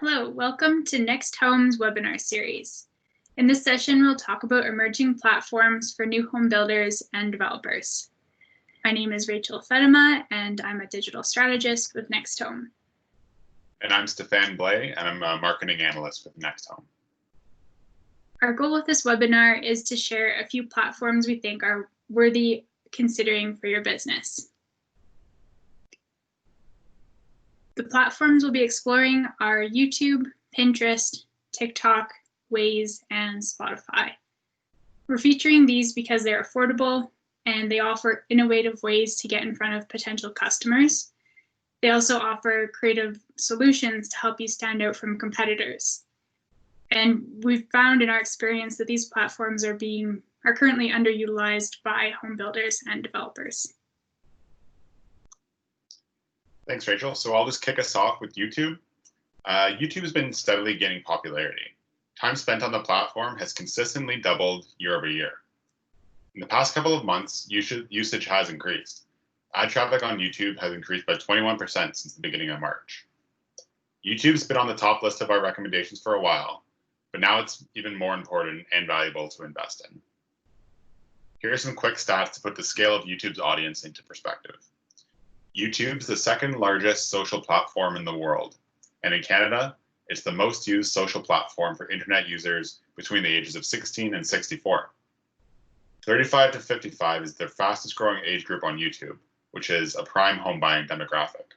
Hello, welcome to NextHome's webinar series. In this session, we'll talk about emerging platforms for new home builders and developers. My name is Rachel Fedema, and I'm a digital strategist with NextHome. And I'm Stefan Blay, and I'm a marketing analyst with NextHome. Our goal with this webinar is to share a few platforms we think are worthy considering for your business. The platforms we'll be exploring are YouTube, Pinterest, TikTok, Waze, and Spotify. We're featuring these because they're affordable and they offer innovative ways to get in front of potential customers. They also offer creative solutions to help you stand out from competitors. And we've found in our experience that these platforms are currently underutilized by home builders and developers. Thanks, Rachel. So I'll just kick us off with YouTube. YouTube has been steadily gaining popularity. Time spent on the platform has consistently doubled year over year. In the past couple of months, usage has increased. Ad traffic on YouTube has increased by 21% since the beginning of March. YouTube's been on the top list of our recommendations for a while, but now it's even more important and valuable to invest in. Here are some quick stats to put the scale of YouTube's audience into perspective. YouTube's the second largest social platform in the world, and in Canada, it's the most used social platform for internet users between the ages of 16 and 64. 35 to 55 is the fastest growing age group on YouTube, which is a prime home buying demographic.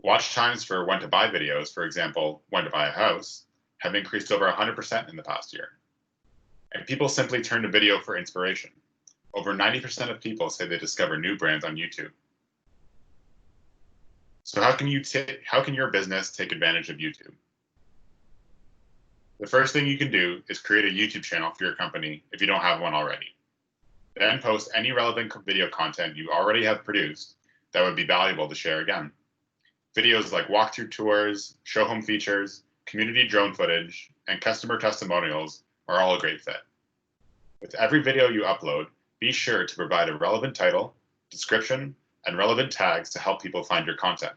Watch times for when to buy videos, for example, when to buy a house, have increased over 100% in the past year. And people simply turn to video for inspiration. Over 90% of people say they discover new brands on YouTube. So how can your business take advantage of YouTube? The first thing you can do is create a YouTube channel for your company if you don't have one already. Then post any relevant video content you already have produced that would be valuable to share again. Videos like walkthrough tours, show home features, community drone footage, and customer testimonials are all a great fit. With every video you upload, be sure to provide a relevant title, description, and relevant tags to help people find your content.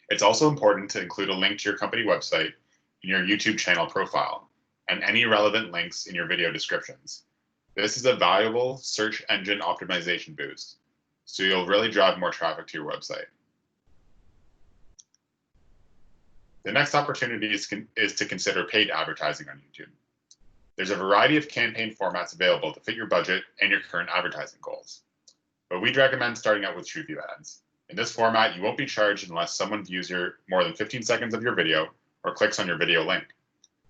It's also important to include a link to your company website in your YouTube channel profile and any relevant links in your video descriptions. This is a valuable search engine optimization boost, so you'll really drive more traffic to your website. The next opportunity is to consider paid advertising on YouTube. There's a variety of campaign formats available to fit your budget and your current advertising goals. But we'd recommend starting out with TrueView ads. In this format, you won't be charged unless someone views more than 15 seconds of your video or clicks on your video link.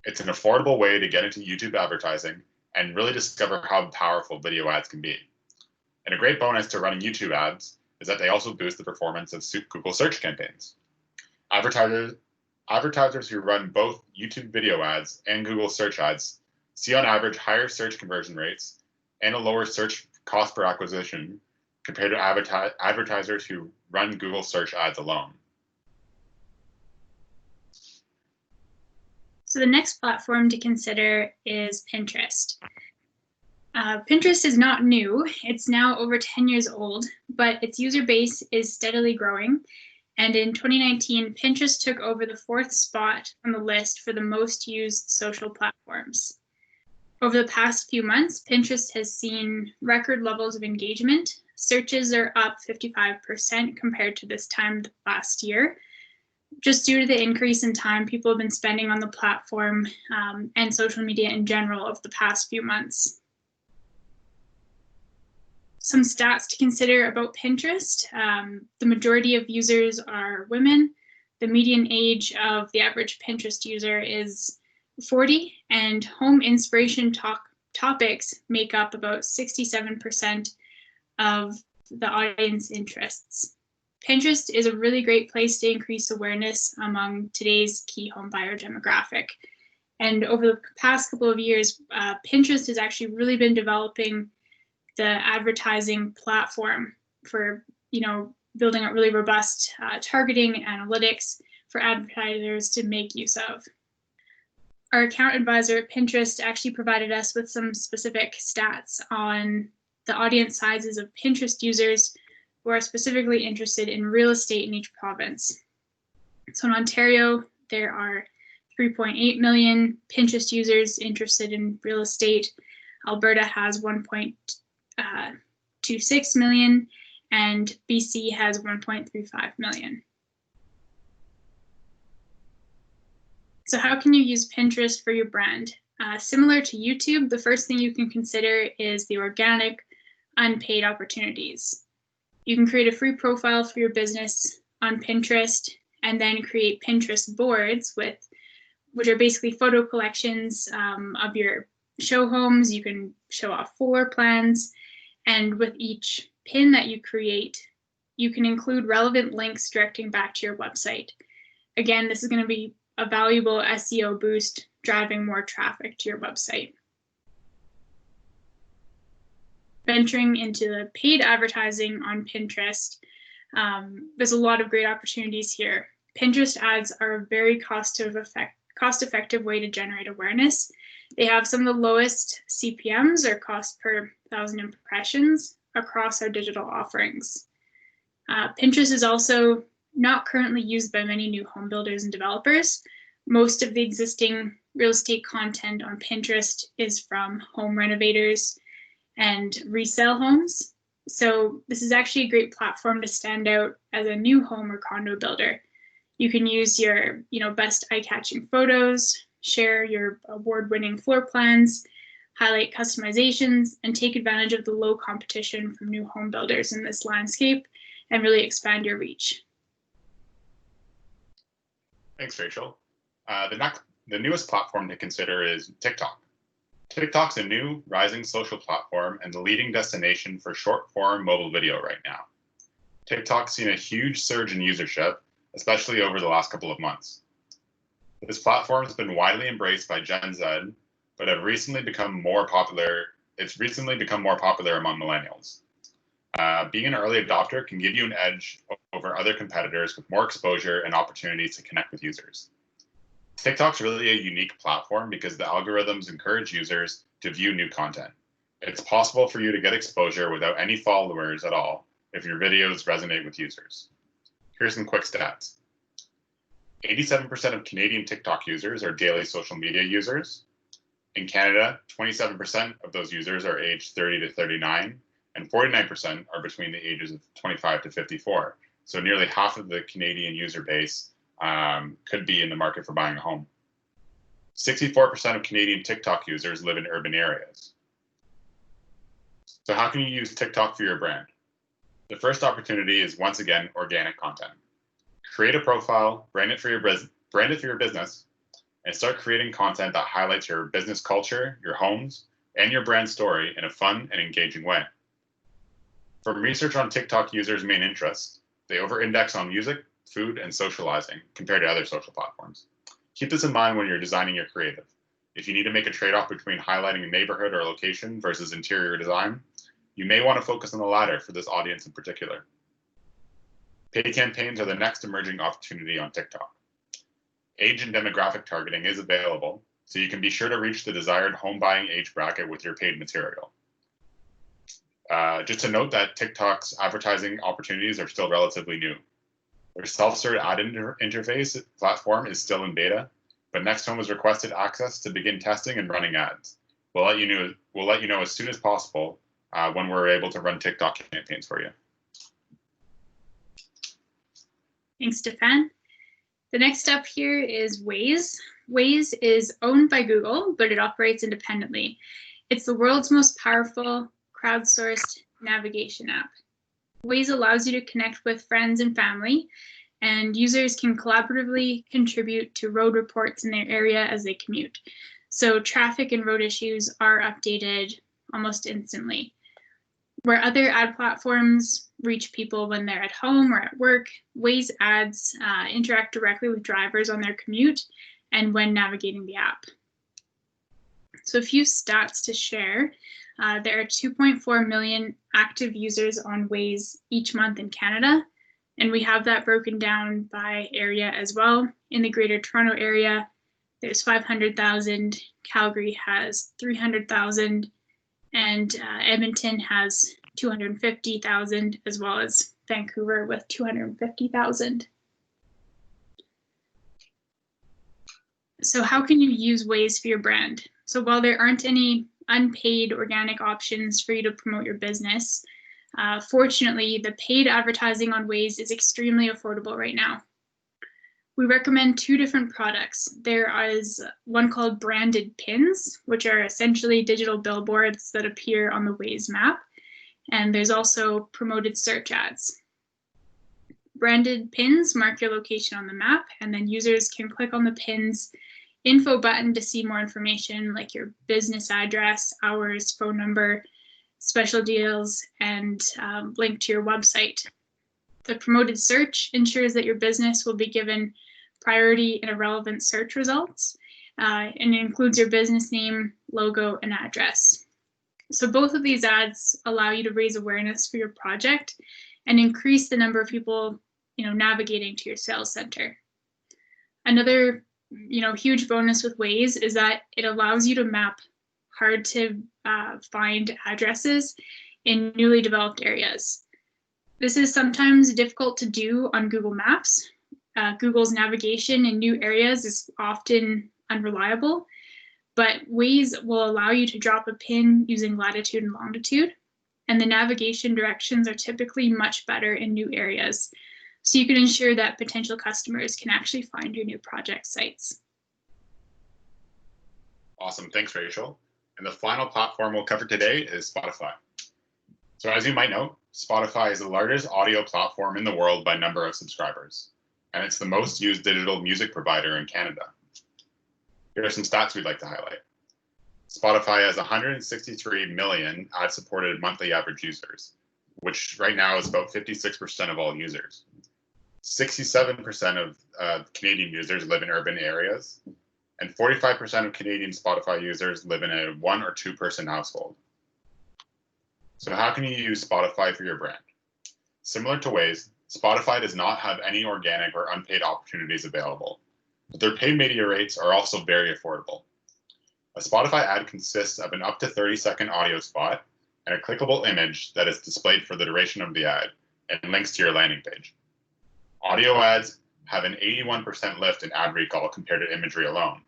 It's an affordable way to get into YouTube advertising and really discover how powerful video ads can be. And a great bonus to running YouTube ads is that they also boost the performance of Google search campaigns. Advertisers who run both YouTube video ads and Google search ads see on average higher search conversion rates and a lower search cost per acquisition compared to advertisers who run Google search ads alone. So the next platform to consider is Pinterest. Pinterest is not new. It's now over 10 years old, but its user base is steadily growing. And in 2019, Pinterest took over the 4th spot on the list for the most used social platforms. Over the past few months, Pinterest has seen record levels of engagement. Searches are up 55% compared to this time last year, just due to the increase in time people have been spending on the platform and social media in general over the past few months. Some stats to consider about Pinterest. The majority of users are women. The median age of the average Pinterest user is 40, and home inspiration topics make up about 67% of the audience interests. Pinterest is a really great place to increase awareness among today's key home buyer demographic. And over the past couple of years, Pinterest has actually really been developing the advertising platform for, building out really robust targeting analytics for advertisers to make use of. Our account advisor at Pinterest actually provided us with some specific stats on the audience sizes of Pinterest users who are specifically interested in real estate in each province. So in Ontario, there are 3.8 million Pinterest users interested in real estate. Alberta has 1.26 million, and BC has 1.35 million. So how can you use Pinterest for your brand? Similar to YouTube, the first thing you can consider is the organic, unpaid opportunities. You can create a free profile for your business on Pinterest and then create Pinterest boards which are basically photo collections of your show homes. You can show off floor plans, and with each pin that you create, you can include relevant links directing back to your website. Again, this is going to be a valuable SEO boost, driving more traffic to your website. Venturing into the paid advertising on Pinterest, there's a lot of great opportunities here. Pinterest ads are a very cost-effective way to generate awareness. They have some of the lowest CPMs, or cost per 1,000 impressions, across our digital offerings. Pinterest is also not currently used by many new home builders and developers. Most of the existing real estate content on Pinterest is from home renovators and resale homes. So this is actually a great platform to stand out as a new home or condo builder. You can use your best eye-catching photos, share your award-winning floor plans, highlight customizations, and take advantage of the low competition from new home builders in this landscape and really expand your reach. Thanks, Rachel. The newest platform to consider is TikTok. TikTok's a new, rising social platform and the leading destination for short-form mobile video right now. TikTok's seen a huge surge in usership, especially over the last couple of months. This platform has been widely embraced by Gen Z, but it's recently become more popular among millennials. Being an early adopter can give you an edge over other competitors with more exposure and opportunities to connect with users. TikTok's really a unique platform because the algorithms encourage users to view new content. It's possible for you to get exposure without any followers at all if your videos resonate with users. Here's some quick stats. 87% of Canadian TikTok users are daily social media users. In Canada, 27% of those users are aged 30 to 39, and 49% are between the ages of 25 to 54. So nearly half of the Canadian user base could be in the market for buying a home. 64% of Canadian TikTok users live in urban areas. So how can you use TikTok for your brand? The first opportunity is, once again, organic content. Create a profile, brand it for your business, and start creating content that highlights your business culture, your homes, and your brand story in a fun and engaging way. From research on TikTok users' main interests, they over-index on music, food, and socializing compared to other social platforms. Keep this in mind when you're designing your creative. If you need to make a trade-off between highlighting a neighborhood or location versus interior design, you may want to focus on the latter for this audience in particular. Paid campaigns are the next emerging opportunity on TikTok. Age and demographic targeting is available, so you can be sure to reach the desired home buying age bracket with your paid material. Just to note that TikTok's advertising opportunities are still relatively new. Their self-serve ad interface platform is still in beta, but NextHome has requested access to begin testing and running ads. We'll let you know as soon as possible when we're able to run TikTok campaigns for you. Thanks, Stefan. The next up here is Waze. Waze is owned by Google, but it operates independently. It's the world's most powerful crowdsourced navigation app. Waze allows you to connect with friends and family, and users can collaboratively contribute to road reports in their area as they commute. So traffic and road issues are updated almost instantly. Where other ad platforms reach people when they're at home or at work, Waze ads interact directly with drivers on their commute and when navigating the app. So a few stats to share. There are 2.4 million active users on Waze each month in Canada, and we have that broken down by area as well. In the Greater Toronto Area, there's 500,000, Calgary has 300,000, and Edmonton has 250,000, as well as Vancouver with 250,000. So how can you use Waze for your brand? So while there aren't any unpaid organic options for you to promote your business, fortunately, the paid advertising on Waze is extremely affordable right now. We recommend two different products. There is one called branded pins, which are essentially digital billboards that appear on the Waze map. And there's also promoted search ads. Branded pins mark your location on the map, and then users can click on the pin's info button to see more information like your business address, hours, phone number, special deals, and link to your website. The promoted search ensures that your business will be given priority in relevant search results, and it includes your business name, logo, and address. So both of these ads allow you to raise awareness for your project and increase the number of people navigating to your sales center. Another huge bonus with Waze is that it allows you to map hard to find addresses in newly developed areas. This is sometimes difficult to do on Google Maps. Google's navigation in new areas is often unreliable, but Waze will allow you to drop a pin using latitude and longitude, and the navigation directions are typically much better in new areas, so you can ensure that potential customers can actually find your new project sites. Awesome, thanks, Rachel. And the final platform we'll cover today is Spotify. So as you might know, Spotify is the largest audio platform in the world by number of subscribers, and it's the most used digital music provider in Canada. Here are some stats we'd like to highlight. Spotify has 163 million ad-supported monthly average users, which right now is about 56% of all users. 67% of Canadian users live in urban areas, and 45% of Canadian Spotify users live in a 1 or 2 person household. So how can you use Spotify for your brand? Similar to Waze, Spotify does not have any organic or unpaid opportunities available, but their paid media rates are also very affordable. A Spotify ad consists of an up to 30-second audio spot and a clickable image that is displayed for the duration of the ad and links to your landing page. Audio ads have an 81% lift in ad recall compared to imagery alone.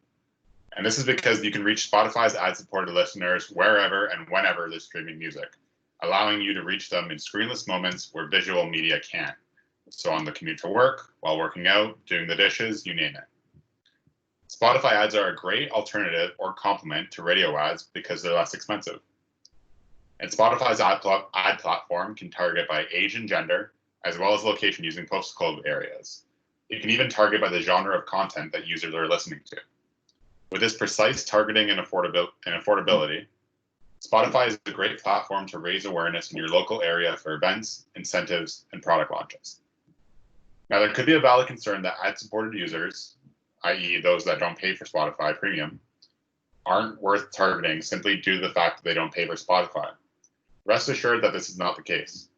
And this is because you can reach Spotify's ad-supported listeners wherever and whenever they're streaming music, allowing you to reach them in screenless moments where visual media can't. So on the commute to work, while working out, doing the dishes, you name it. Spotify ads are a great alternative or complement to radio ads because they're less expensive. And Spotify's ad platform can target by age and gender, as well as location using postal code areas. It can even target by the genre of content that users are listening to. With this precise targeting and affordability, Spotify is a great platform to raise awareness in your local area for events, incentives, and product launches. Now, there could be a valid concern that ad-supported users, i.e. those that don't pay for Spotify Premium, aren't worth targeting simply due to the fact that they don't pay for Spotify. Rest assured that this is not the case.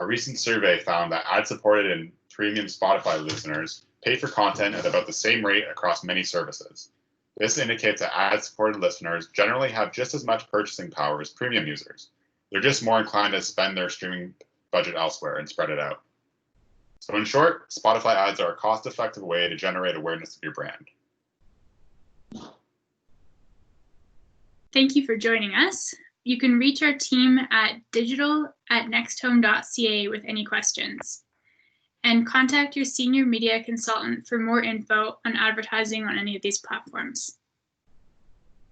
A recent survey found that ad-supported and premium Spotify listeners pay for content at about the same rate across many services. This indicates that ad-supported listeners generally have just as much purchasing power as premium users. They're just more inclined to spend their streaming budget elsewhere and spread it out. So in short, Spotify ads are a cost-effective way to generate awareness of your brand. Thank you for joining us. You can reach our team at digital@nexthome.ca with any questions. And contact your senior media consultant for more info on advertising on any of these platforms.